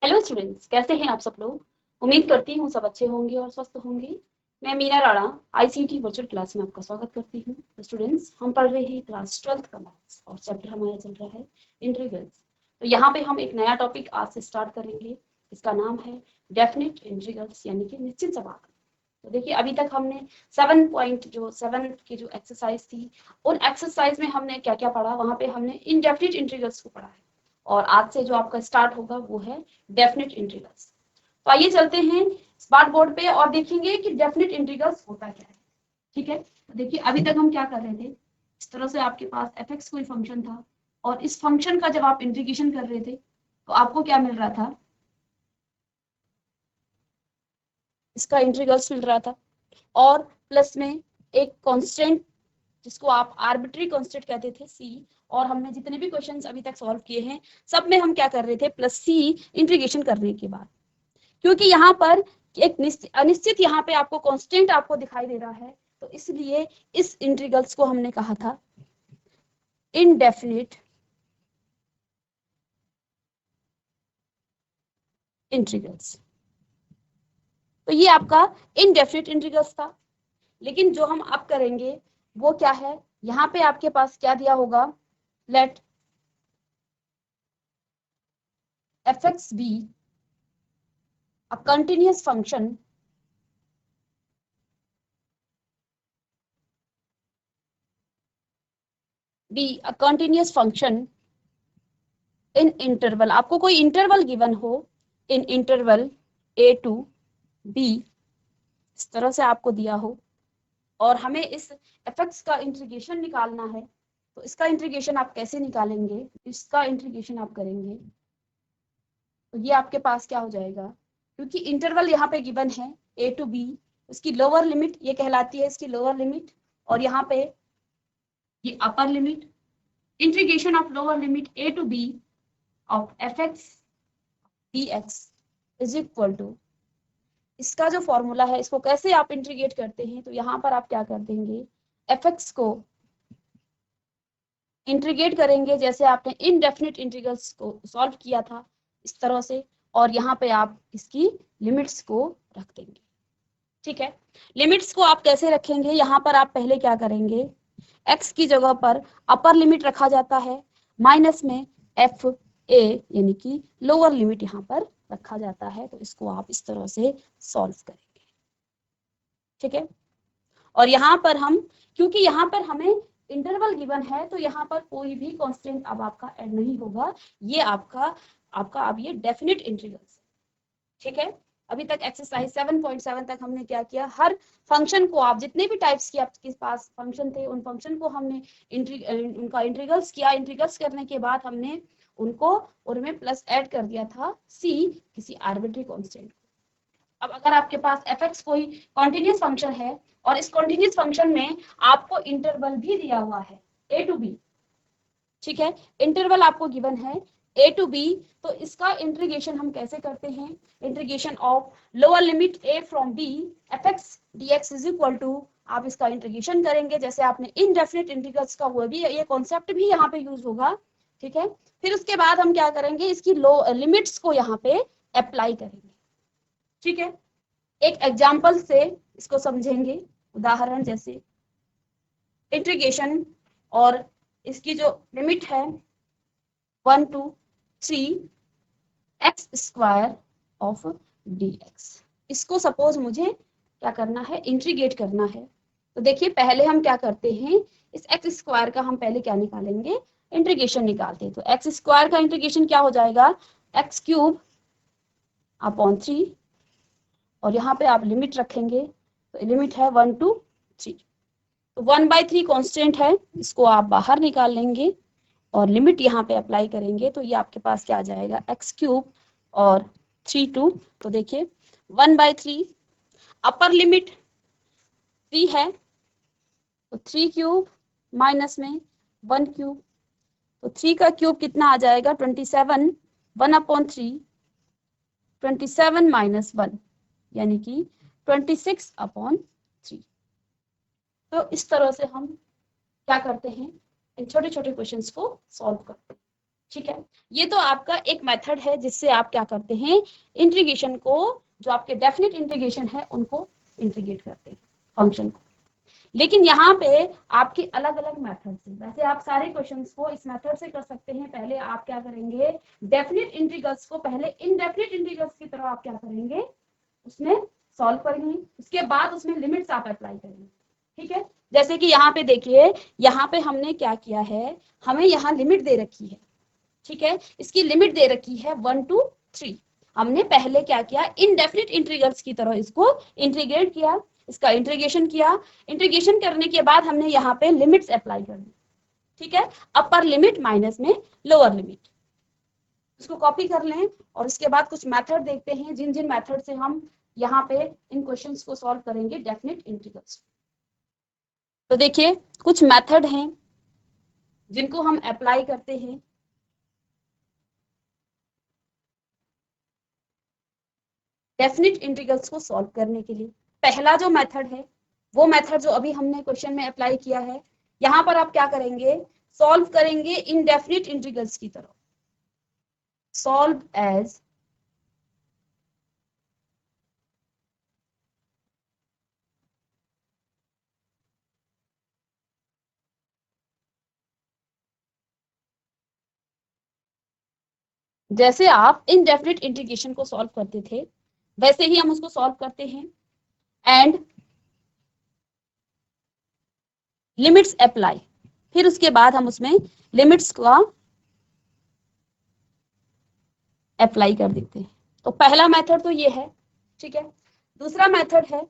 Hello students, कैसे हैं आप सब लोग। उम्मीद करती हूँ सब अच्छे होंगे और स्वस्थ होंगे। मैं Meena Rana ICT virtual class में आपका स्वागत करती हूँ। तो स्टूडेंट्स, हम पढ़ रहे हैं क्लास 12th का मैथ्स और चैप्टर हमारा चल रहा है इंटीग्रल्स। तो यहाँ पे हम एक नया टॉपिक आज से स्टार्ट करेंगे। इसका नाम है डेफिनेट इंटीग्रल्स, यानी कि निश्चित समाकल। तो देखिए, अभी तक हमने 7 की जो एक्सरसाइज थी, उन एक्सरसाइज में हमने क्या क्या पढ़ा। वहां पे हमने इनडेफिनिट इंटीग्रल्स को पढ़ा है और आज से जो आपका स्टार्ट होगा वो है डेफिनेट इंटीग्रल्स। तो आइए चलते हैं स्मार्ट बोर्ड पे और देखेंगे कि डेफिनेट इंटीग्रल्स होता क्या है। ठीक है, तो देखिए अभी तक हम क्या कर रहे थे। इस तरह से आपके पास f(x) कोई फंक्शन था और इस फंक्शन का जब आप इंटीग्रेशन कर रहे थे तो आपको क्या मिल रहा था, इसका इंटीग्रल्स मिल रहा था और प्लस में एक कांस्टेंट जिसको आप आर्बिट्री कांस्टेंट कहते थे c। और हमने जितने भी क्वेश्चंस अभी तक सॉल्व किए हैं सब में हम क्या कर रहे थे, प्लस c इंटीग्रेशन करने के बाद, क्योंकि यहाँ पर एक अनिश्चित यहाँ पे आपको कांस्टेंट आपको दिखाई दे रहा है, तो इसलिए इस इंटीग्रल्स को हमने कहा था इनडेफिनिट इंटीग्रल्स। तो ये आपका इनडेफिनिट इंटीग्रल्स था। लेकिन जो हम अब करेंगे वो क्या है, यहाँ पे आपके पास क्या दिया होगा, let f(x) be a continuous function in interval. आपको कोई इंटरवल गिवन हो, in interval a to b, इस तरह से आपको दिया हो और हमें इस f(x) का इंटीग्रेशन निकालना है। तो इसका इंटीग्रेशन आप कैसे निकालेंगे, इसका इंटीग्रेशन आप करेंगे तो ये आपके पास क्या हो जाएगा, क्योंकि इंटरवल यहाँ पे गिवन है a to b, इसकी लोअर लिमिट ये कहलाती है इसकी लोअर लिमिट, और यहाँ पे ये upper limit. Integration of lower limit a to b of f(x) dx is equal to, इसका जो फॉर्मूला है इसको कैसे आप इंटीग्रेट करते हैं, तो यहाँ पर आप क्या कर देंगे, f(x) को इंटीग्रेट करेंगे जैसे आपने इनडेफिनिट इंटीग्रल्स को सॉल्व किया था इस तरह से, और यहाँ पे आप इसकी लिमिट्स को रख देंगे। ठीक है, लिमिट्स को आप कैसे रखेंगे, यहाँ पर आप पहले क्या करेंगे, x की जगह पर अपर लिमिट रखा जाता है, माइनस में f a यानी कि लोअर लिमिट यहाँ पर रखा जाता है। तो इसको आप इस तरह से सॉल्व करेंगे। ठीक है, और यहाँ पर हम, क्योंकि यहाँ पर हमें इंटरवल गिवन है तो यहाँ पर कोई भी कांस्टेंट अब आपका ऐड नहीं होगा। ये आपका अब ये डेफिनेट इंटीग्रल्स। ठीक है, अभी तक एक्सरसाइज 7.7 तक हमने क्या किया, हर फंक्शन को आप जितने भी टाइप्स के आपके पास फंक्शन थे उन फंक्शन को हमने उनका इंटीग्रल्स किया। इंटीग्रल्स करने के बाद हमने उनको उनमें प्लस ऐड कर दिया था c किसी आर्बिट्री कांस्टेंट। अब अगर आपके पास f(x) कोई कॉन्टिन्यूस फंक्शन है और इस कॉन्टिन्यूस फंक्शन में आपको इंटरवल भी दिया हुआ है a to b, ठीक है, इंटरवल आपको गिवन है a to b, तो इसका इंटीग्रेशन हम कैसे करते हैं, integration of lower limit a from b f(x) dx is equal to, आप इसका इंटीग्रेशन करेंगे जैसे आपने इनडेफिनिट इंटीग्रल्स का हुआ भी, ये कॉन्सेप्ट भी यहाँ पे यूज होगा। ठीक है, फिर उसके बाद हम क्या करेंगे, इसकी लिमिट्स को यहाँ पे अप्लाई करेंगे। ठीक है, एक एग्जाम्पल से इसको समझेंगे, उदाहरण जैसे इंटीग्रेशन और इसकी जो लिमिट है 1 to 3 x square of dx, इसको सपोज मुझे क्या करना है, इंटीग्रेट करना है। तो देखिए पहले हम क्या करते हैं, इस x स्क्वायर का हम पहले क्या निकालेंगे, इंटीग्रेशन निकालते हैं। तो x स्क्वायर का इंटीग्रेशन क्या हो जाएगा, x क्यूब अपॉन 3, और यहाँ पे आप लिमिट रखेंगे तो लिमिट है 1 to 3, तो 1/3 कांस्टेंट है, इसको आप बाहर निकाल लेंगे और लिमिट यहाँ पे अप्लाई करेंगे तो ये आपके पास क्या आ जाएगा, x क्यूब और 3 2, तो देखिए 1/3 अपर लिमिट 3 है तो 3 क्यूब माइनस में 1 क्यूब, तो 3 का क्यूब कितना आ जाएगा 27, 1/3 27 माइनस 1 यानी कि 26/3। तो इस तरह से हम क्या करते हैं, इन छोटे छोटे क्वेश्चंस को सॉल्व करते हैं। ठीक है, ये तो आपका एक मेथड है जिससे आप क्या करते हैं, इंटीग्रेशन को, जो आपके डेफिनेट इंटीग्रेशन है उनको इंटीग्रेट करते हैं फंक्शन को। लेकिन यहाँ पे आपके अलग अलग मेथड से, वैसे आप सारे क्वेश्चंस को इस मेथड से कर सकते हैं। पहले आप क्या करेंगे, डेफिनेट इंटीग्रल्स को पहले इनडेफिनेट इंटीग्रल्स की तरह आप क्या करेंगे, उसमें सॉल्व करेंगे, उसके बाद उसमें लिमिट्स आप अप्लाई करेंगे। ठीक है, जैसे कि यहाँ पे देखिए, यहाँ पे हमने क्या किया है, हमें यहाँ लिमिट दे रखी है। ठीक है, इसकी लिमिट दे रखी है 1 to 3। हमने पहले क्या किया, इनडेफिनेट इंटीग्रल्स की तरह इसको इंटीग्रेट किया, इसका इंटीग्रेशन किया। इंटीग्रेशन करने के बाद हमने यहाँ पे लिमिट्स अप्लाई कर दी। ठीक है, अपर लिमिट माइनस में लोअर लिमिट, इसको कॉपी कर लें और इसके बाद कुछ मेथड देखते हैं जिन जिन मेथड से हम यहाँ पे इन क्वेश्चंस को सॉल्व करेंगे डेफिनेट इंटीग्रल्स। तो देखिए कुछ मेथड हैं जिनको हम अप्लाई करते हैं डेफिनेट इंटीग्रल्स को सॉल्व करने के लिए। पहला जो मेथड है, वो मेथड जो अभी हमने क्वेश्चन में अप्लाई किया है, यहाँ पर आप क्या करेंगे, सॉल्व करेंगे इनडेफिनेट इंटीग्रल्स की तरह, सॉल्व एज जैसे आप इनडेफिनेट इंटीग्रेशन को सॉल्व करते थे वैसे ही हम उसको सॉल्व करते हैं, एंड लिमिट्स अप्लाई, फिर उसके बाद हम उसमें लिमिट्स का अप्लाई कर देते हैं। तो पहला मेथड तो ये है। ठीक है, दूसरा मेथड है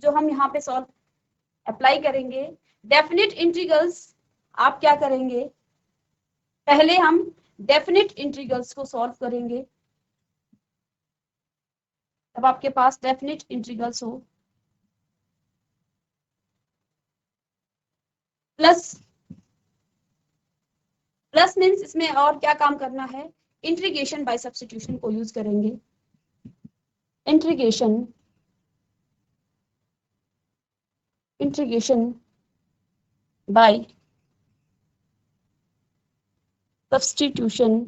जो हम यहाँ पे सॉल्व अप्लाई करेंगे डेफिनेट इंटीग्रल्स। आप क्या करेंगे, पहले हम डेफिनेट इंटीग्रल्स को सॉल्व करेंगे। अब आपके पास डेफिनेट इंटीग्रल्स हो, प्लस प्लस मीन्स इसमें और क्या काम करना है, इंटीग्रेशन बाय सब्स्टिट्यूशन को यूज करेंगे। Integration by substitution.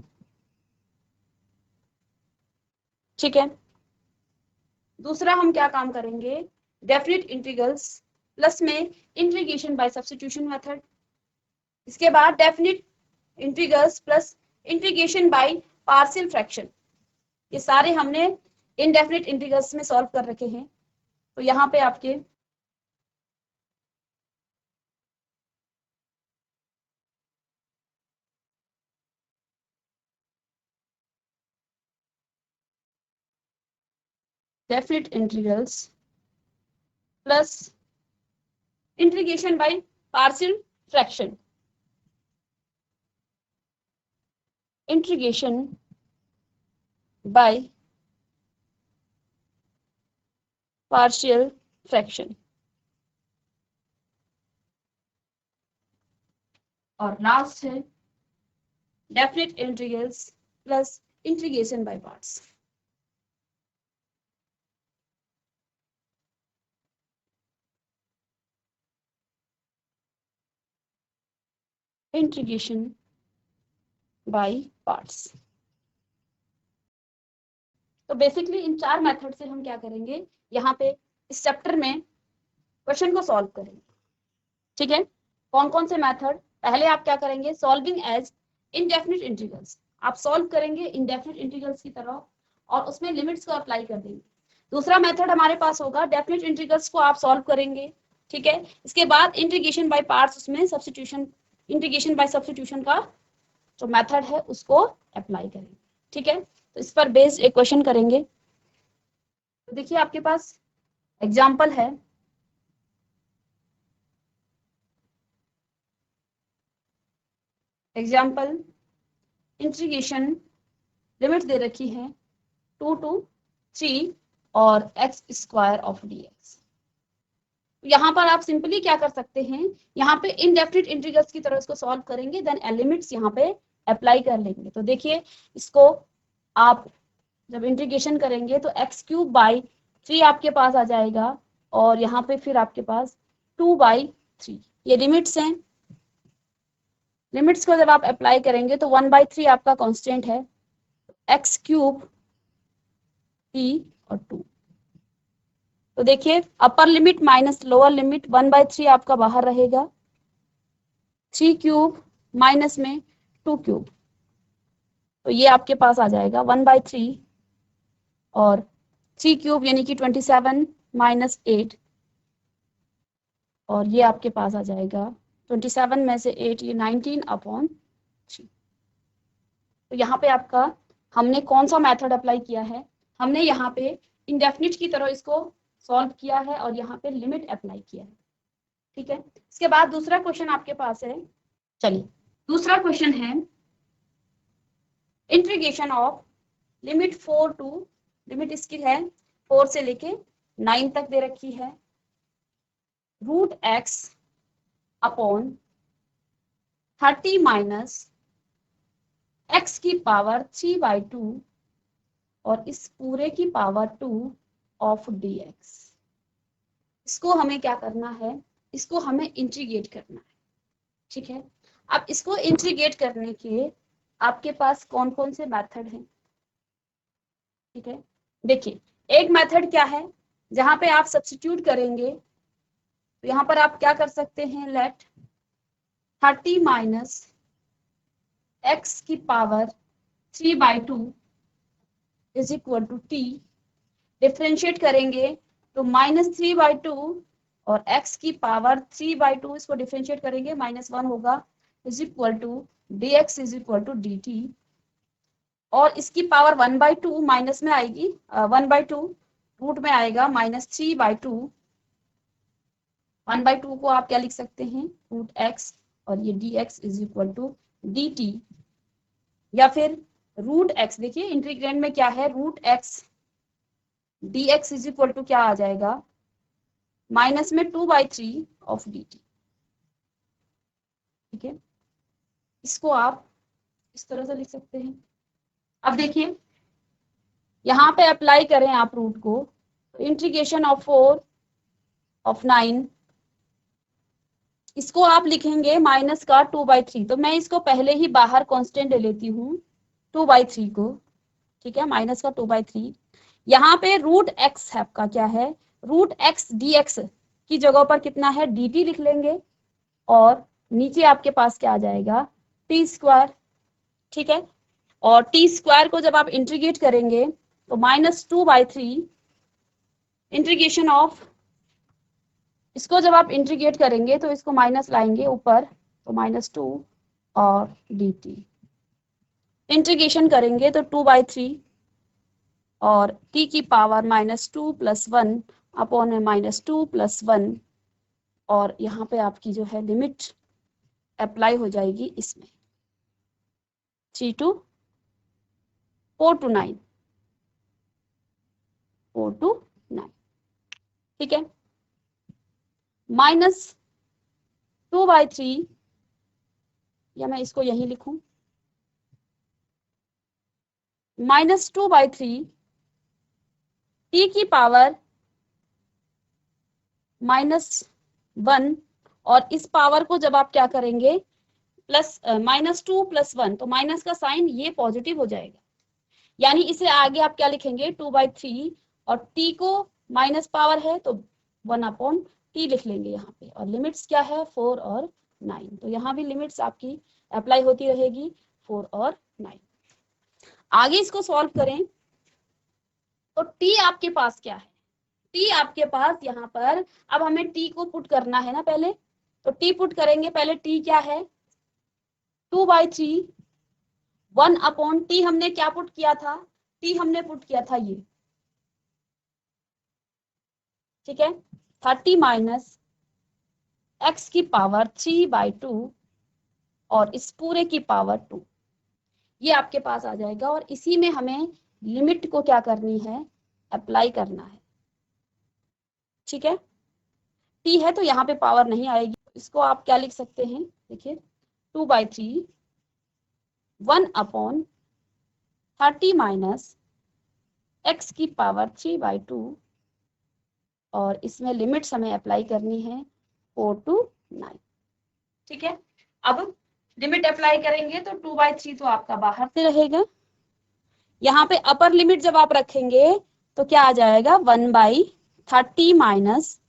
ठीक है, दूसरा हम क्या काम करेंगे, डेफिनेट इंटीग्रल्स प्लस में इंटीग्रेशन बाय सब्स्टिट्यूशन मेथड। इसके बाद definite integrals plus integration by partial fraction. ये सारे हमने इनडेफिनेट इंटीग्रल्स में सॉल्व कर रखे हैं। तो यहाँ पे आपके definite integrals plus integration by partial fraction, integration by partial fraction, और लास्ट है definite integrals plus integration by parts. Integration by parts. तो बेसिकली इन चार मेथड से हम क्या करेंगे, यहाँ पे इस चैप्टर में क्वेश्चन को सॉल्व करेंगे। ठीक है, कौन कौन से मेथड, पहले आप क्या करेंगे, सॉल्विंग एज इनडेफिनेट इंटीग्रल्स, आप सॉल्व करेंगे इनडेफिनेट इंटीग्रल्स की तरह और उसमें लिमिट्स को अप्लाई कर देंगे। दूसरा मेथड हमारे पास होगा डेफिनेट इंटीग्रल्स को आप सॉल्व करेंगे। ठीक है, इसके बाद इंटीग्रेशन बाय पार्ट्स, उसमें सब्स्टिट्यूशन, इंटीग्रेशन बाय सब्स्टिट्यूशन का जो मेथड है उसको अप्लाई करेंगे। ठीक है, तो इस पर बेस्ड एक क्वेश्चन करेंगे। तो देखिए आपके पास एग्जाम्पल है, एग्जाम्पल इंटीग्रेशन, लिमिट दे रखी है 2 to 3 और x स्क्वायर ऑफ dx। यहाँ पर आप सिंपली क्या कर सकते हैं, यहाँ पे इनडेफिनेट इंटीग्रल्स की तरह इसको सॉल्व करेंगे, देन लिमिट्स यहाँ पे अप्लाई कर लेंगे। तो देखिए इसको आप जब इंटीग्रेशन करेंगे तो x³/3 आपके पास आ जाएगा और यहाँ पे फिर आपके पास 2/3, ये लिमिट्स हैं। लिमिट्स को जब आप अप्लाई करेंगे तो 1/3 आपका कांस्टेंट है, एक्स क्यूब टी और 2। तो देखिए upper limit minus lower limit 1/3 आपका बाहर रहेगा, 3 क्यूब माइनस में 2 क्यूब, तो ये आपके पास आ जाएगा 1/3 और 3 क्यूब यानी कि 27 माइनस 8, और ये आपके पास आ जाएगा 27 में से 8 ये 19/3। तो यहाँ पे आपका हमने कौन सा मेथड अप्लाई किया है, हमने यहाँ पे इंडेफिनिट की तरह इसको सॉल्व किया है और यहाँ पे लिमिट अप्लाई किया है। ठीक है, इसके बाद दूसरा क्वेश्चन आपके पास है, चलिए दूसरा क्वेश्चन है integration of limit 4 to, limit इसकी है 4 से लेके 9 तक दे रखी है, root x upon 30 minus x की पावर 3/2 और इस पूरे की पावर 2 ऑफ dx। इसको हमें क्या करना है, इसको हमें इंटीग्रेट करना है। ठीक है, अब इसको इंटीग्रेट करने के आपके पास कौन कौन से मेथड हैं। ठीक है, देखिए एक मेथड क्या है, जहां पे आप सब्स्टिट्यूट करेंगे तो यहां पर आप क्या कर सकते हैं, लेट 30 माइनस एक्स की power 3/2 is equal to t, differentiate करेंगे तो -3/2 और x की पावर 3/2 इसको डिफरेंशिएट करेंगे -1 होगा, is equal to dx is equal to dt, और इसकी पावर 1/2 माइनस में आएगी, 1/2 रूट में आएगा -3/2, 1/2 को आप क्या लिख सकते हैं रूट x, और ये dx is equal to dt, या फिर रूट x, देखिए इंटीग्रेंड में क्या है root x, dx is equal to क्या आ जाएगा माइनस में 2/3 ऑफ dt। ठीक है, इसको आप इस तरह से लिख सकते हैं। अब देखिए यहाँ पे अप्लाई करें आप रूट को, इंटीग्रेशन ऑफ 4 ऑफ 9, इसको आप लिखेंगे माइनस का 2/3, तो मैं इसको पहले ही बाहर कांस्टेंट ले लेती हूँ 2/3 को। ठीक है, माइनस का 2/3, यहाँ पे रूट एक्स है आपका क्या है, रूट एक्स dx की जगह पर कितना है dt लिख लेंगे, और नीचे आपके पास क्या आ जाएगा टी स्क्वायर। ठीक है, और टी स्क्वायर को जब आप इंटीग्रेट करेंगे तो -2/3 इंटीग्रेशन ऑफ, इसको जब आप इंटीग्रेट करेंगे तो इसको माइनस लाएंगे ऊपर, तो -2 और dt इंटीग्रेशन करेंगे तो 2/3 और t की पावर -2 + 1 अपॉन -2 + 1, और यहाँ पे आपकी जो है लिमिट अप्लाई हो जाएगी इसमें 4 to 9, 4 to 9। ठीक है, -2/3, या मैं इसको यही लिखूं -2/3 t की पावर -1, और इस पावर को जब आप क्या करेंगे प्लस -2 + 1, तो माइनस का साइन ये पॉजिटिव हो जाएगा, यानी इसे आगे आप क्या लिखेंगे 2/3, और t को माइनस पावर है तो 1/t लिख लेंगे यहाँ पे, और लिमिट्स क्या है 4 और 9, तो यहाँ भी लिमिट्स आपकी अप्लाई होती रहेगी 4 और 9। आगे इसको सॉल्व करें तो t आपके पास क्या है, t आपके पास यहाँ पर, अब हमें t को पुट करना है ना पहले, तो t पुट करेंगे, पहले t क्या है 2/3, 1/t हमने क्या पुट किया था, t हमने पुट किया था ये। ठीक है, 30 माइनस x की पावर 3/2 और इस पूरे की पावर 2, ये आपके पास आ जाएगा, और इसी में हमें लिमिट को क्या करनी है अप्लाई करना है। ठीक है, t है तो यहाँ पे पावर नहीं आएगी, इसको आप क्या लिख सकते हैं, देखिए 2/3 1/30 माइनस x की पावर 3/2, और इसमें लिमिट्स हमें अप्लाई करनी है 4 to 9। ठीक है, अब लिमिट अप्लाई करेंगे तो 2/3 तो आपका बाहर से रहेगा। यहाँ पे अपर लिमिट जब आप रखेंगे तो क्या आ जाएगा 1/30 माइनस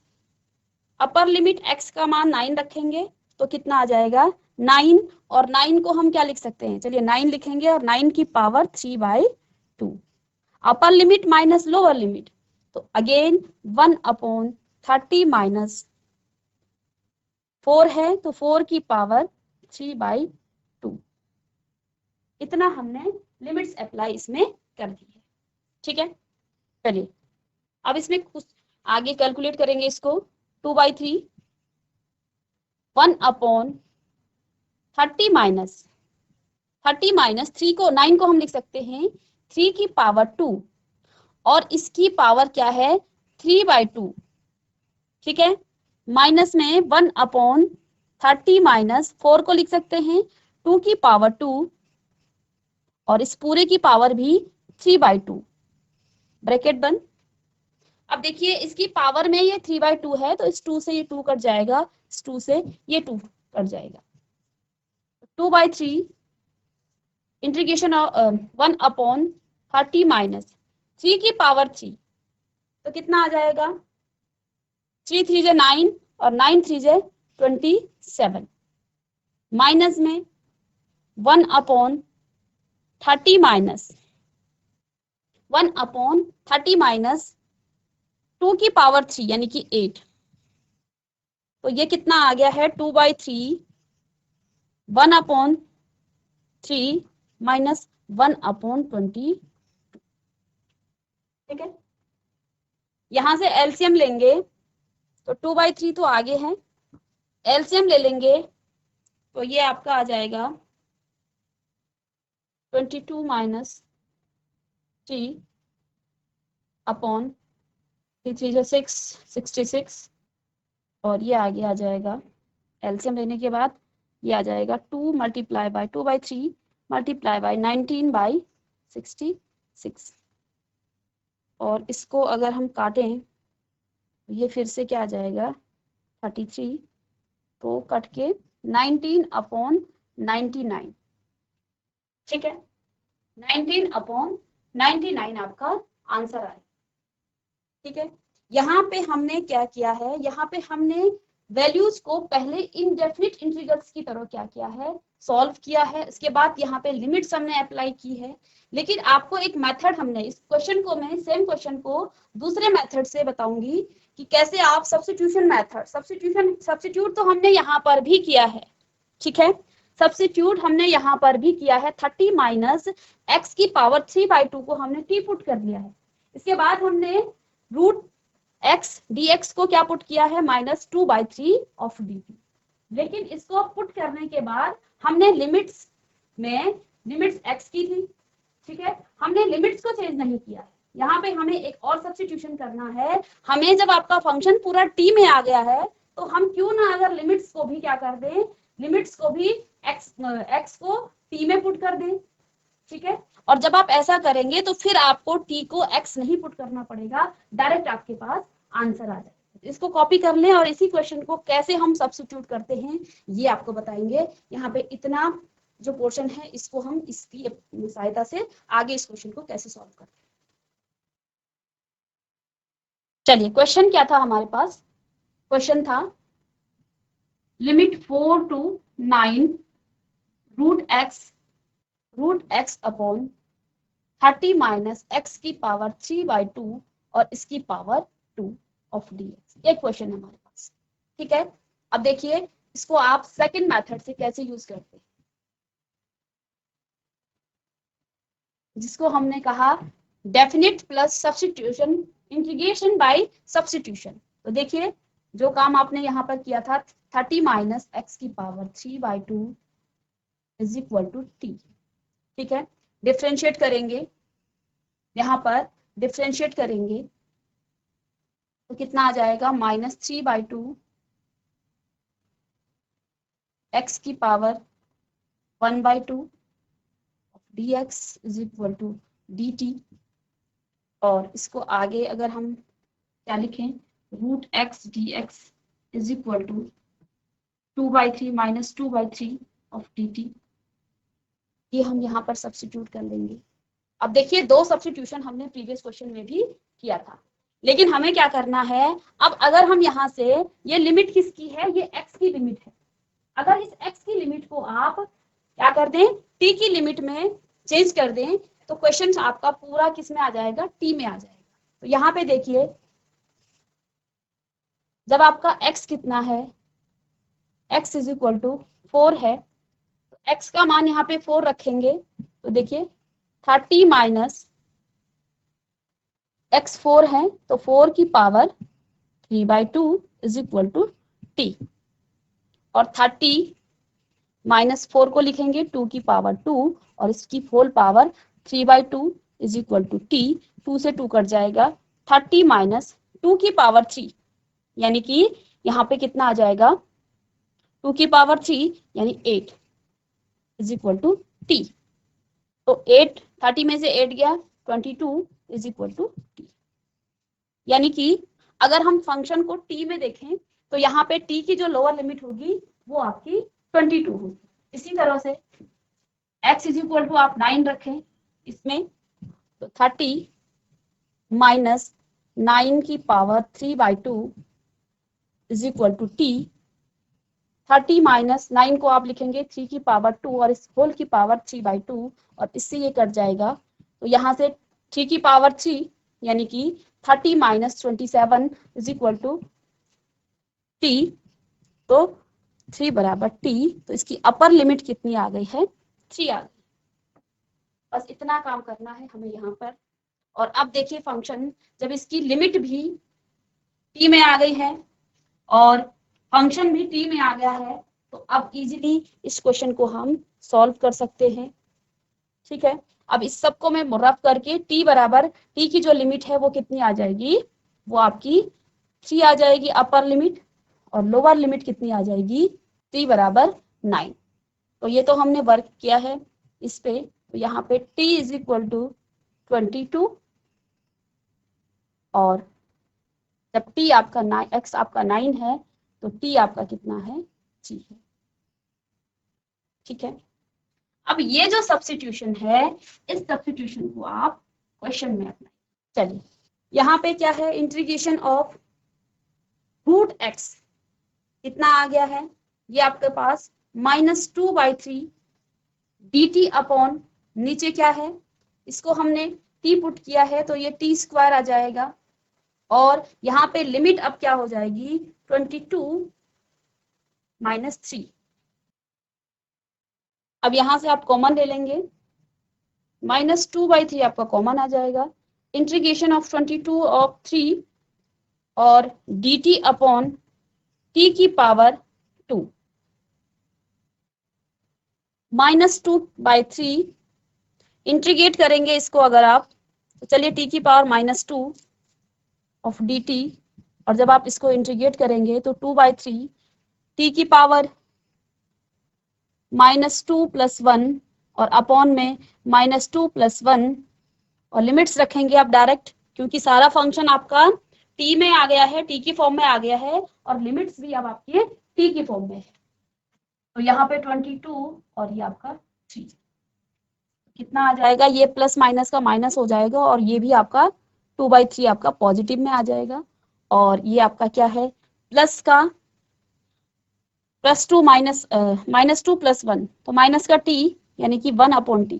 अपर लिमिट x का मान 9 रखेंगे तो कितना आ जाएगा 9, और 9 को हम क्या लिख सकते हैं, चलिए 9 लिखेंगे और 9 की power 3/2। Upper limit minus lower limit तो अगेन 1/30 माइनस 4 है तो 4 की पावर 3/2। इतना हमने लिमिट्स अप्लाई इसमें कर दी है। ठीक है, चलिए अब इसमें कुछ आगे कैलकुलेट करेंगे इसको। 2/3 1/30 माइनस 3 को 9 को हम लिख सकते हैं 3 की पावर 2 और इसकी पावर क्या है 3/2। ठीक है, माइनस में 1/30 माइनस 4 को लिख सकते हैं 2 की पावर 2 और इस पूरे की पावर भी 3/2 ब्रैकेट बंद। अब देखिए इसकी पावर में ये 3/2 है तो इस 2 से ये 2 कट जाएगा, इस 2 से ये 2 कट जाएगा। 2/3 इंटीग्रेशन 1/30 माइनस 3 की पावर 3 तो कितना आ जाएगा 3 3 जे 9 और 9 3 जे 27 माइनस में 1/30 माइनस 1/30 माइनस 2 की पावर 3 यानी कि 8 तो ये कितना आ गया है 2/3 1/3 माइनस 1/20। ठीक है, यहां से एलसीएम लेंगे तो 2/3 तो आगे है, एलसीएम ले लेंगे तो ये आपका आ जाएगा 22 माइनस 3 अपॉन 3 3 6 66 और ये आगे आ जाएगा एलसीएम लेने के बाद ये आ जाएगा 2 मल्टीप्लाई बाय 2/3 मल्टीप्लाई बाय 19/66 और इसको अगर हम काटें ये फिर से क्या आ जाएगा 33 तो कट के 19/99। ठीक है, 19/99 आपका आंसर आए। ठीक है, यहाँ पे हमने क्या किया है, यहाँ पे हमने वैल्यूज को पहले इनडेफिनिट इंटीग्रल्स की तरह क्या किया है सॉल्व किया है, इसके बाद यहाँ पे लिमिट्स हमने अप्लाई की है। लेकिन आपको एक मेथड हमने इस क्वेश्चन को मैं सेम क्वेश्चन को दूसरे मेथड से बताऊंगी कि कैसे आप सब्स्टिट्यूशन मेथड सब्स्टिट्यूट तो हमने यहाँ पर भी किया है। ठीक है, सब्स्टिट्यूट हमने यहाँ पर भी किया है 30 माइनस x की पावर 3/2 को हमने t पुट कर दिया है। इसके बाद हमने रूट x dx को क्या पुट किया है -2/3 ऑफ dt। लेकिन इसको पुट करने के बाद हमने लिमिट्स में लिमिट्स x की थी। ठीक है, हमने लिमिट्स को चेंज नहीं किया है। यहाँ पे हमें एक और सब्स्टिट्यूशन करना है। हमें जब आपका फंक्शन पूरा t में आ गया है तो हम क्यों ना अगर लिमिट्स को भी क्या कर दें, लिमिट्स को भी x को t में पुट कर दें। ठीक है, और जब आप ऐसा करेंगे तो फिर आपको t को x नहीं पुट करना पड़ेगा, डायरेक्ट आपके पास आंसर आ जाएगा। इसको कॉपी कर लें और इसी क्वेश्चन को कैसे हम सब्स्टिट्यूट करते हैं ये आपको बताएंगे। यहाँ पे इतना जो पोर्शन है इसको हम इसकी सहायता से आगे इस क्वेश्चन को कैसे सॉल्व करते हैं। चलिए क्वेश्चन क्या था हमारे पास, क्वेश्चन था limit 4 to 9 root x upon 30 minus x की पावर 3/2 और इसकी पावर 2 ऑफ dx। ये क्वेश्चन है हमारे पास। ठीक है, अब देखिए इसको आप सेकंड मेथड से कैसे यूज करते हैं, जिसको हमने कहा definite plus substitution integration by substitution. तो देखिए जो काम आपने यहाँ पर किया था 30 माइनस x की power 3/2 is equal to t। ठीक है, डिफरेंशिएट करेंगे, यहाँ पर डिफरेंशिएट करेंगे तो कितना आ जाएगा -3/2 x की power 1/2 dx is equal to dt। और इसको आगे अगर हम क्या लिखें root x dx is equal to 2/3 minus 2/3 of dt, ये हम यहाँ पर सब्स्टिट्यूट कर लेंगे। अब देखिए 2 सब्स्टिट्यूशन हमने प्रीवियस क्वेश्चन में भी किया था, लेकिन हमें क्या करना है, अब अगर हम यहाँ से, ये लिमिट किसकी है, ये x की लिमिट है, अगर इस x की लिमिट को आप क्या कर दें, t की लिमिट में चेंज कर दें, तो क्वेश्चन आपका पूरा किस में आ जाएगा, t में आ जाएगा। तो यहाँ पे देखिए जब आपका x कितना है, x इज इक्वल टू 4 है, तो x का मान यहाँ पे 4 रखेंगे, तो देखिए 30 माइनस x 4 है, तो 4 की power 3/2 is equal to t, और 30 माइनस 4 को लिखेंगे 2 की पावर 2, और इसकी whole power 3/2 is equal to t, 2 से 2 कट जाएगा, 30 माइनस 2 की पावर 3, यानी कि यहाँ पे कितना आ जाएगा, 2 की पावर 3 यानी 8 इज इक्वल टू t, तो 8 30 में से 8 गया, 22 इज इक्वल टू t, यानी कि अगर हम फंक्शन को t में देखें तो यहाँ पे t की जो लोअर लिमिट होगी वो आपकी 22 होगी। इसी तरह से x इज इक्वल टू आप 9 रखें इसमें, तो 30 माइनस 9 की power 3/2 is equal to t, 30 minus 9 को आप लिखेंगे 3 की पावर 2 और इस होल की पावर 3/2, और इससे ये कट जाएगा, तो यहाँ से 3 की पावर 3 यानी कि 30 minus 27 is equal to t, तो 3 बराबर t, तो इसकी अपर लिमिट कितनी आ गई है, 3 आ गई। बस इतना काम करना है हमें यहाँ पर। और अब देखिए फंक्शन जब इसकी लिमिट भी t में आ गई है और फंक्शन भी t में आ गया है, तो अब इजीली इस क्वेश्चन को हम सॉल्व कर सकते हैं। ठीक है, अब इस सबको मैं रफ करके t बराबर, t की जो लिमिट है वो कितनी आ जाएगी, वो आपकी 3 आ जाएगी अपर लिमिट, और लोअर लिमिट कितनी आ जाएगी, 3 बराबर 9। तो ये तो हमने वर्क किया है इस पे, तो यहाँ पे t इज इक्वल टू 22, और जब t आपका x आपका 9 है तो t आपका कितना है, 3 है। ठीक है, अब ये जो सब्स्टिट्यूशन है, इस सब्स्टिट्यूशन को आप क्वेश्चन में अप्लाई। चलिए यहाँ पे क्या है, इंटीग्रेशन ऑफ रूट x कितना आ गया है, ये आपके पास -2/3 dt अपॉन, नीचे क्या है, इसको हमने t पुट किया है तो ये t स्क्वायर आ जाएगा, और यहाँ पे लिमिट अब क्या हो जाएगी, 22 माइनस 3। अब यहाँ से आप कॉमन ले लेंगे, -2/3 आपका कॉमन आ जाएगा, इंटीग्रेशन ऑफ 22 ऑफ 3 और dt अपॉन t की पावर 2, -2/3 इंटीग्रेट करेंगे इसको अगर आप, तो चलिए t की पावर -2 ऑफ dt, और जब आप इसको इंटीग्रेट करेंगे तो 2/3 t की पावर -2 + 1 और अपॉन में -2 + 1, और लिमिट्स रखेंगे आप डायरेक्ट, क्योंकि सारा फंक्शन आपका t में आ गया है, t की फॉर्म में आ गया है, और लिमिट्स भी अब आपके t की फॉर्म में है। तो यहाँ पे 22 और ये आपका 3 कितना आ जाएगा, ये प्लस माइनस का माइनस हो जाएगा, और ये भी आपका 2/3 आपका पॉजिटिव में आ जाएगा, और ये आपका क्या है, प्लस का +2 -2 + 1, तो माइनस का t यानी कि 1/t।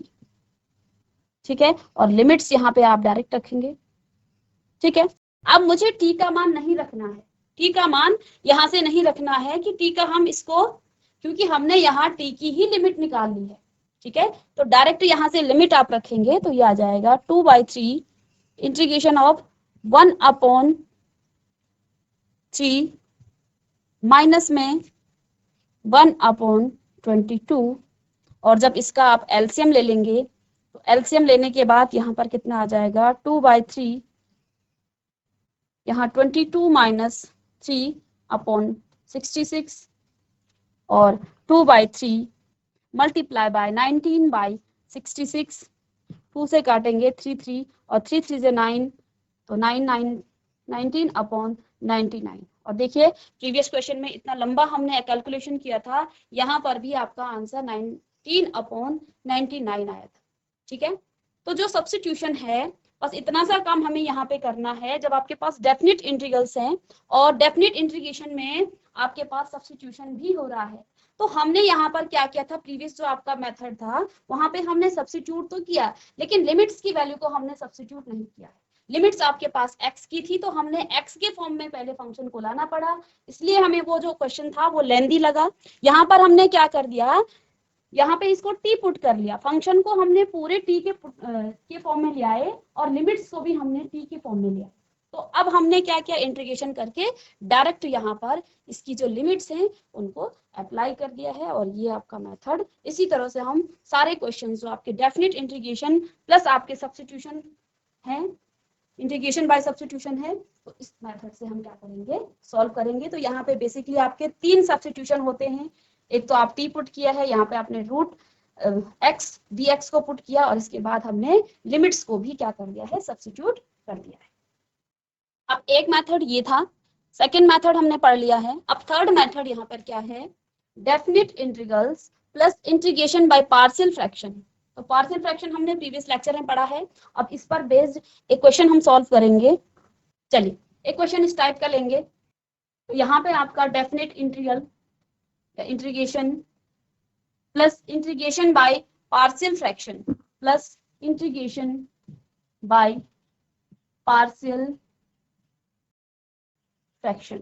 ठीक है, और लिमिट्स यहाँ पे आप डायरेक्ट रखेंगे। ठीक है, अब मुझे t का मान नहीं रखना है, t का मान यहाँ से नहीं रखना है कि t का हम इसको, क्योंकि हमने यहाँ t की ही लिमिट निकाल ली है। ठीक है, तो डायरेक्ट यहाँ से लिमिट आप रखेंगे तो ये आ जाएगा 2/3 इंटीग्रेशन ऑफ 1/3 माइनस में 1/22, और जब इसका आप एलसीएम ले लेंगे तो एलसीएम लेने के बाद यहाँ पर कितना आ जाएगा, 2/3, यहाँ 22 माइनस 3/66, और 2/3 मल्टीप्लाई बाय 19/66, 2 से काटेंगे 3 3, और 3 3 से 9, तो 19/19 99। और देखिए प्रीवियस क्वेश्चन में इतना लंबा हमने कैलकुलेशन किया था, यहाँ पर भी आपका आंसर 19/99 आया था। ठीक है, तो जो सब्स्टिट्यूशन है बस इतना सा काम हमें यहाँ पे करना है। जब आपके पास डेफिनिट इंटीग्रल्स हैं और डेफिनिट इंटीग्रेशन में आपके पास सब्स्टिट्यूशन भी हो रहा है, तो हमने यहाँ पर क्या किया था, प्रीवियस जो आपका मेथड था वहां पे हमने सब्स्टिट्यूट तो किया, लेकिन लिमिट्स की वैल्यू को हमने सब्स्टिट्यूट नहीं किया। लिमिट्स आपके पास x की थी, तो हमने x के फॉर्म में पहले फंक्शन को लाना पड़ा, इसलिए हमें वो जो क्वेश्चन था वो लेंदी लगा। यहाँ पर हमने क्या कर दिया, यहाँ पे इसको t पुट कर लिया, फंक्शन को हमने पूरे t के फॉर्म में ले आए और लिमिट्स को भी हमने t के फॉर्म में लिया। तो अब हमने क्या किया, इंटीग्रेशन करके डायरेक्ट यहाँ पर इसकी जो लिमिट्स हैं उनको अप्लाई कर दिया है। और ये आपका मेथड, इसी तरह से हम सारे क्वेश्चन जो आपके डेफिनिट इंटीग्रेशन प्लस आपके सब्स्टिट्यूशन है, इंटीग्रेशन बाय सब्स्टिट्यूशन है, तो इस मेथड से हम क्या करेंगे, सॉल्व करेंगे। तो यहाँ पे बेसिकली आपके 3 सब्स्टिट्यूशन होते हैं। एक तो आप t पुट किया है, यहाँ पे आपने रूट x dx को पुट किया और इसके बाद हमने लिमिट्स को भी क्या कर दिया है, सब्स्टिट्यूट कर दिया है। अब एक मेथड ये था, सेकेंड मेथड हमने पढ़ लिया है। अब थर्ड मेथड यहाँ पर क्या है, definite integrals plus integration by partial fraction. तो पार्शियल फ्रैक्शन हमने प्रीवियस लेक्चर में पढ़ा है। अब इस पर बेस्ड एक क्वेश्चन हम सॉल्व करेंगे। चलिए एक क्वेश्चन इस टाइप का लेंगे। तो यहाँ पे आपका definite integral integration plus integration by partial fraction plus integration by partial fraction.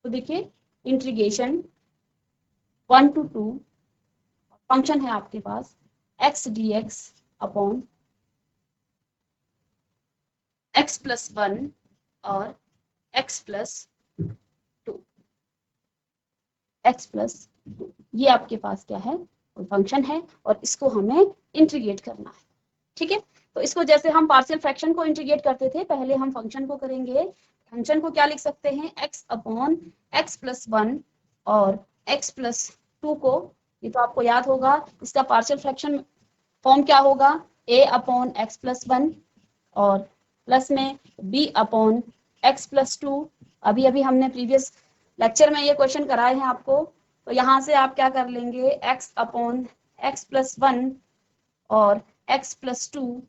तो देखिए इंटीग्रेशन 1 to 2 फंक्शन है आपके पास x dx upon x plus 1 और x प्लस 2, x प्लस 2, ये आपके पास क्या है, फंक्शन है और इसको हमें इंटीग्रेट करना है। ठीक है, तो इसको जैसे हम पार्शियल फ्रैक्शन को इंटीग्रेट करते थे, पहले हम फंक्शन को करेंगे। फंक्शन को क्या लिख सकते हैं, x अपॉन x प्लस 1 और x प्लस 2 को, ये तो आपको याद होगा, इसका पार्शियल फ्रैक्शन फॉर्म क्या होगा, a अपॉन x प्लस 1 और प्लस में b अपॉन x प्लस 2। अभी अभी हमने प्रीवियस लेक्चर में ये क्वेश्चन कराए हैं आपको। तो यहाँ से आप क्या कर लेंगे, x अपॉन x प्लस 1 और x प्लस 2,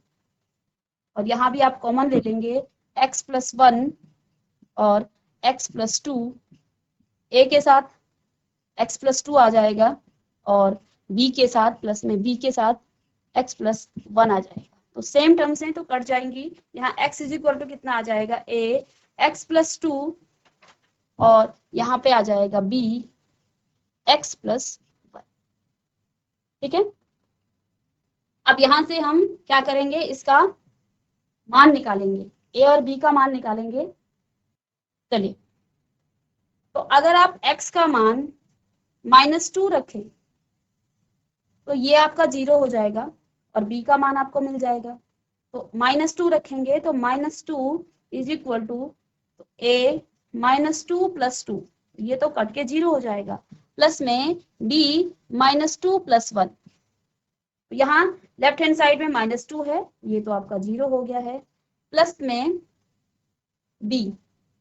और यहाँ भी आप कॉमन ले लेंगे x प्लस 1 और x प्लस 2, a के साथ x प्लस 2 आ जाएगा और b के साथ प्लस में b के साथ x प्लस 1 आ जाएगा। तो सेम टर्म्स हैं तो कट जाएंगी। यहाँ x इज इक्वल टू कितना आ जाएगा, a x प्लस 2 और यहाँ पे आ जाएगा b x प्लस 1। ठीक है, अब यहाँ से हम क्या करेंगे, इसका मान निकालेंगे, a और b का मान निकालेंगे। चलिए, तो अगर आप x का मान -2 रखें तो ये आपका 0 हो जाएगा और b का मान आपको मिल जाएगा। तो -2 रखेंगे तो -2 is equal to a -2 plus 2, ये तो कट के 0 हो जाएगा, प्लस में b -2 प्लस 1, यहाँ लेफ्ट हैंड साइड में -2 है, ये तो आपका 0 हो गया है, प्लस में b,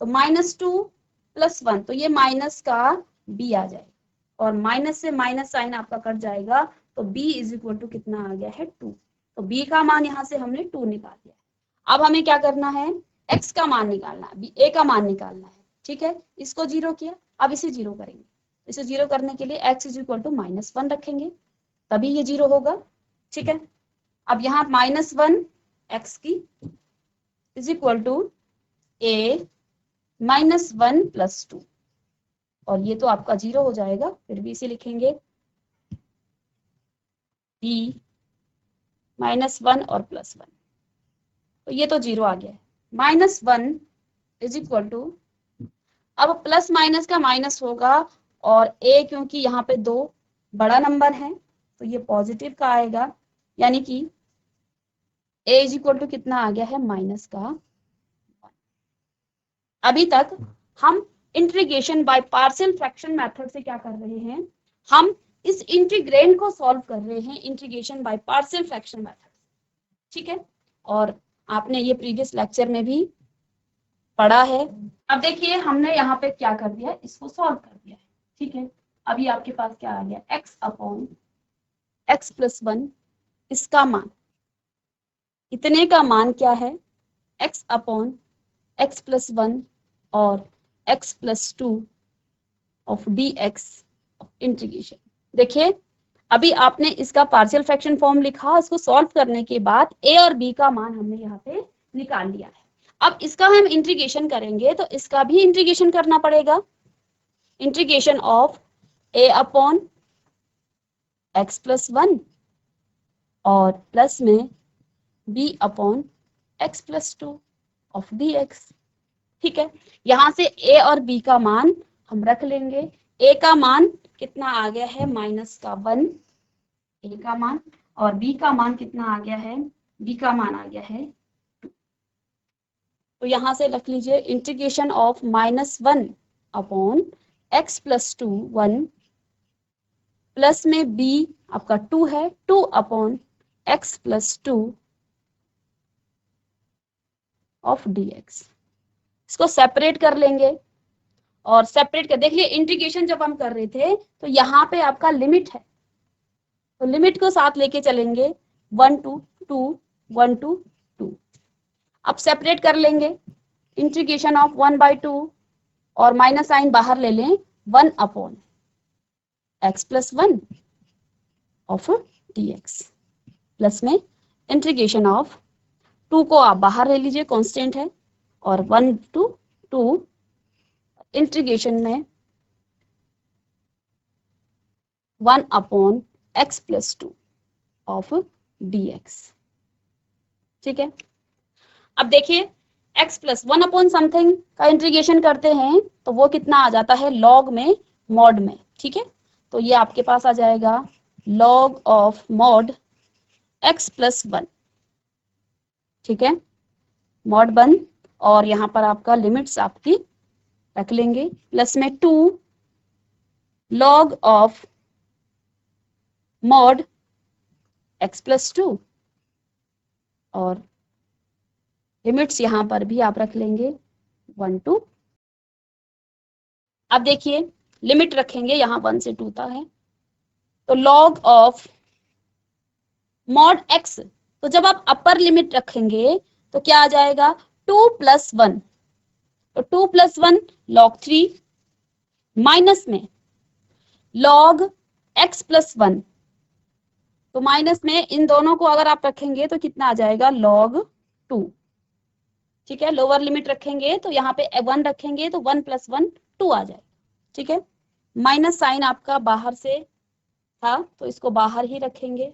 तो -2 प्लस 1, तो ये माइनस का b आ जाएगा और माइनस से माइनस साइन आपका कट जाएगा, तो b इज इक्वल टू कितना आ गया है, 2। तो b का मान यहाँ से हमने 2 निकाल दिया। अब हमें क्या करना है, x का मान निकालना है, a का मान निकालना है। ठीक है, इसको 0 किया, अब इसे 0 करेंगे। इसे 0 करने के लिए x इज इक्वल टू -1 रखेंगे, तभी ये 0 होगा। ठीक है, अब यहाँ -1 x की is equal to a -1 plus 2, और ये तो आपका 0 हो जाएगा, फिर भी इसे लिखेंगे b -1 और प्लस 1, तो ये तो 0 आ गया है। -1 इज इक्वल टू, अब प्लस माइनस का माइनस होगा और a क्योंकि यहाँ पे 2 बड़ा नंबर है तो ये पॉजिटिव का आएगा, यानी कि a इज इक्वल टू कितना आ गया है, माइनस का। अभी तक हम integration by partial fraction method से क्या कर रहे हैं, हम इस इंटीग्रेंड को सॉल्व कर रहे हैं integration by partial fraction method. ठीक है, और आपने ये प्रीवियस लेक्चर में भी पढ़ा है। अब देखिए हमने यहाँ पे क्या कर दिया, इसको सॉल्व कर दिया है, ठीक है। अभी आपके पास क्या आ गया, x अपॉन x प्लस 1, इसका मान, इतने का मान क्या है, x अपॉन x प्लस 1 और x plus 2 of dx integration. देखिए अभी आपने इसका पार्शियल फ्रैक्शन फॉर्म लिखा, इसको सॉल्व करने के बाद a और b का मान हमने यहाँ पे निकाल लिया है। अब इसका हम इंटीग्रेशन करेंगे तो इसका भी इंटीग्रेशन करना पड़ेगा, integration of a upon x plus 1 और प्लस में b upon x plus 2 of dx, ठीक है। यहां से a और b का मान हम रख लेंगे। a का मान कितना आ गया है, -1 a का मान, और b का मान कितना आ गया है, b का मान आ गया है 2। तो यहां से रख लीजिए integration of -1 upon x plus 2 1 plus में b आपका 2 है 2 upon x plus 2 of dx। इसको सेपरेट कर लेंगे और सेपरेट कर, देख लिए इंटीग्रेशन जब हम कर रहे थे तो यहाँ पे आपका लिमिट है, तो लिमिट को साथ लेके चलेंगे 1 to 2 1 to 2। अब सेपरेट कर लेंगे, इंटीग्रेशन ऑफ 1/2 और माइनस साइन बाहर ले लें, 1 upon x plus 1 of dx plus में इंटीग्रेशन ऑफ 2 को आप बाहर ले लीजिए, कांस्टेंट है, और 1 to 2 इंटीग्रेशन में 1 upon x plus 2 of dx, ठीक है। अब देखिए x प्लस 1 अपॉन समथिंग का इंटीग्रेशन करते हैं तो वो कितना आ जाता है, लॉग में मॉड में, ठीक है। तो ये आपके पास आ जाएगा log of mod x plus 1, ठीक है, मॉड 1, और यहाँ पर आपका लिमिट्स आपकी रख लेंगे, प्लस में 2 log of mod x plus 2, और लिमिट्स यहां पर भी आप रख लेंगे 1 to। अब देखिए लिमिट रखेंगे, यहाँ 1 से 2 तक है, तो लॉग ऑफ मॉड x, तो जब आप अपर लिमिट रखेंगे तो क्या आ जाएगा, 2 प्लस 1, तो 2 प्लस 1 लॉग 3 माइनस में लॉग x प्लस 1, तो माइनस में इन दोनों को अगर आप रखेंगे तो कितना आ जाएगा, लॉग 2, ठीक है। लोअर लिमिट रखेंगे तो यहाँ पे 1 रखेंगे तो 1 प्लस 1 2 आ जाएगा, ठीक है। माइनस साइन आपका बाहर से था तो इसको बाहर ही रखेंगे,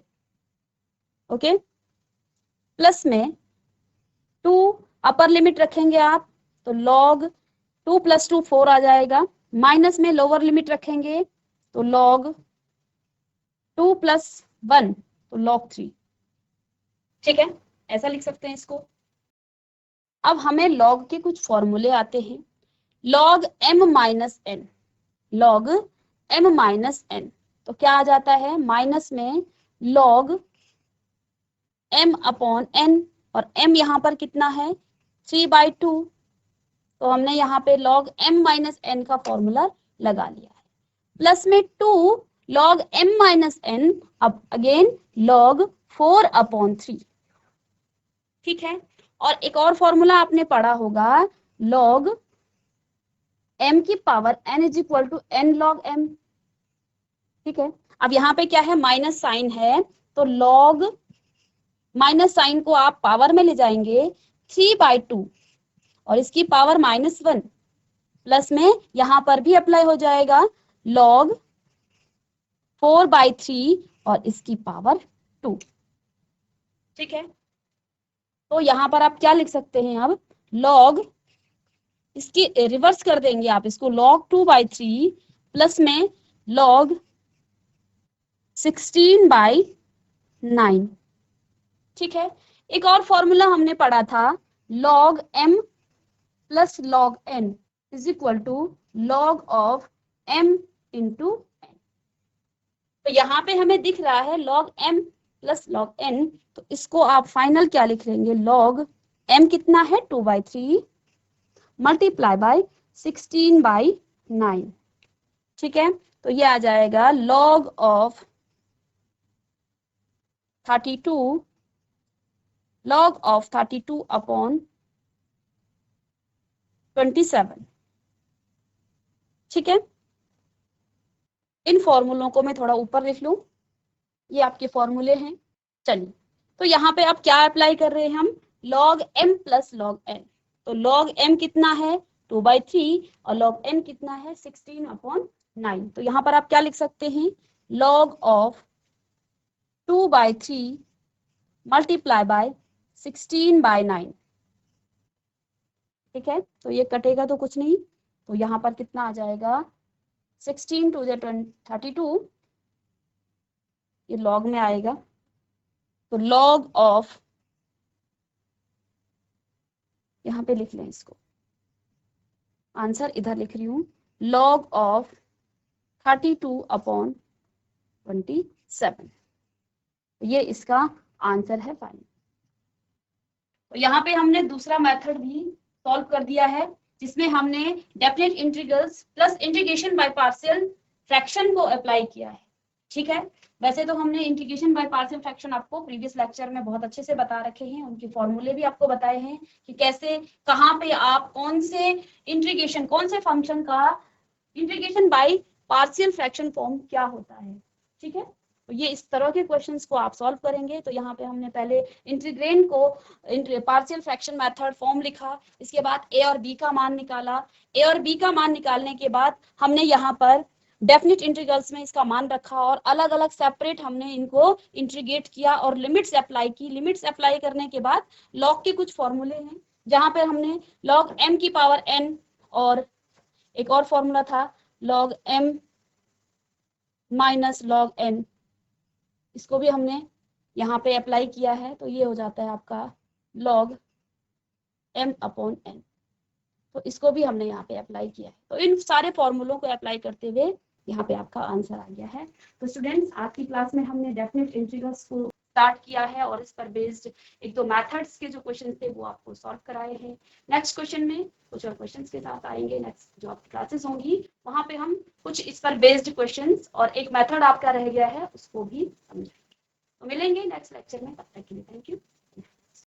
ओके। प्लस में 2 अपर लिमिट रखेंगे आप तो लॉग 2 प्लस 2 4 आ जाएगा, माइनस में लोअर लिमिट रखेंगे तो लॉग 2 प्लस 1 तो लॉग 3, ठीक है। ऐसा लिख सकते हैं इसको। अब हमें लॉग के कुछ फॉर्मूले आते हैं, log m minus n, log m minus n, तो क्या आ जाता है, माइनस में लॉग m अपॉन n, और m यहाँ पर कितना है 3/2, तो हमने यहाँ पे लॉग m माइनस एन का फॉर्मूला लगा लिया है, प्लस में 2 लॉग m माइनस एन, अब अगेन लॉग 4 अपॉन 3, ठीक है। और एक और फॉर्मूला आपने पढ़ा होगा, लॉग m की power n is equal to n log m, ठीक है। अब यहाँ पे क्या है, माइनस साइन है, तो लॉग माइनस साइन को आप पावर में ले जाएंगे 3/2 और इसकी पावर -1, प्लस में यहाँ पर भी अप्लाई हो जाएगा लॉग 4/3 और इसकी पावर 2, ठीक है। तो यहाँ पर आप क्या लिख सकते हैं, अब लॉग, इसकी रिवर्स कर देंगे आप इसको, लॉग 2/3 प्लस में लॉग 16/9, ठीक है। एक और फॉर्मूला हमने पढ़ा था, log m plus log n is equal to log of m into n, तो यहाँ पे हमें दिख रहा है log m plus log n, तो इसको आप फाइनल क्या लिख लेंगे, log m कितना है 2/3 मल्टीप्लाई बाय 16/9। ठीक है, तो ये आ जाएगा log of 32 अपॉन 27। ठीक है, इन फॉर्मूलों को मैं थोड़ा ऊपर लिख लूं, ये आपके फॉर्मूले हैं। चलिए, तो यहाँ पे आप क्या अप्लाई कर रहे हैं हम, log m plus log n। तो log m कितना है 2/3 और log n कितना है 16/9। तो यहाँ पर आप क्या लिख सकते हैं, log of 2/3 मल्टीप्लाई बाय 16/9। ठीक है, तो ये कटेगा तो कुछ नहीं, तो यहाँ पर कितना आ जाएगा 16 टू द 32, ये log में आएगा। तो log ऑफ, यहाँ पे लिख लें इसको, आंसर इधर लिख रही हूँ, log ऑफ 32 अपॉन 27, ये इसका आंसर है फाइनल। तो यहाँ पे हमने दूसरा मेथड भी सॉल्व कर दिया है, जिसमें हमने definite integrals plus integration by partial fraction को अप्लाई किया है। ठीक है, वैसे तो हमने इंटीग्रेशन बाय पार्शियल फ्रैक्शन आपको प्रीवियस लेक्चर में बहुत अच्छे से बता रखे हैं, उनके फॉर्मूले भी आपको बताए हैं कि कैसे, कहाँ पे आप कौन से इंटीग्रेशन, कौन से फंक्शन का integration by partial fraction form क्या होता है। ठीक है, तो ये इस तरह के क्वेश्चंस को आप सॉल्व करेंगे। तो यहाँ पे हमने पहले इंटीग्रेंड को पार्शियल फ्रैक्शन मेथड फॉर्म लिखा, इसके बाद ए और बी का मान निकाला, ए और बी का मान निकालने के बाद हमने यहाँ पर डेफिनेट इंटीग्रल्स में इसका मान रखा और अलग अलग सेपरेट हमने इनको इंटीग्रेट किया और लिमिट्स अप्लाई की। लिमिट्स अप्लाई करने के बाद लॉग के कुछ फॉर्मूले हैं, जहां पे हमने log m की पावर n और एक और फॉर्मूला था log m minus log n, इसको भी हमने यहाँ पे अप्लाई किया है। तो ये हो जाता है आपका log m अपॉन n, तो इसको भी हमने यहाँ पे अप्लाई किया है। तो इन सारे फॉर्मूलों को अप्लाई करते हुए यहाँ पे आपका आंसर आ गया है। तो स्टूडेंट्स, आज की क्लास में हमने डेफिनेट इंटीग्रल्स को स्टार्ट किया है और इस पर बेस्ड एक दो मेथड्स के जो क्वेश्चन थे वो आपको सॉल्व कराए हैं। नेक्स्ट क्वेश्चन में कुछ और क्वेश्चंस के साथ आएंगे, नेक्स्ट जो आपकी क्लासेस होंगी वहां पे हम कुछ इस पर बेस्ड क्वेश्चंस और एक मेथड आपका रह गया है उसको भी समझेंगे। तो मिलेंगे नेक्स्ट लेक्चर में, तब तक के लिए थैंक यू।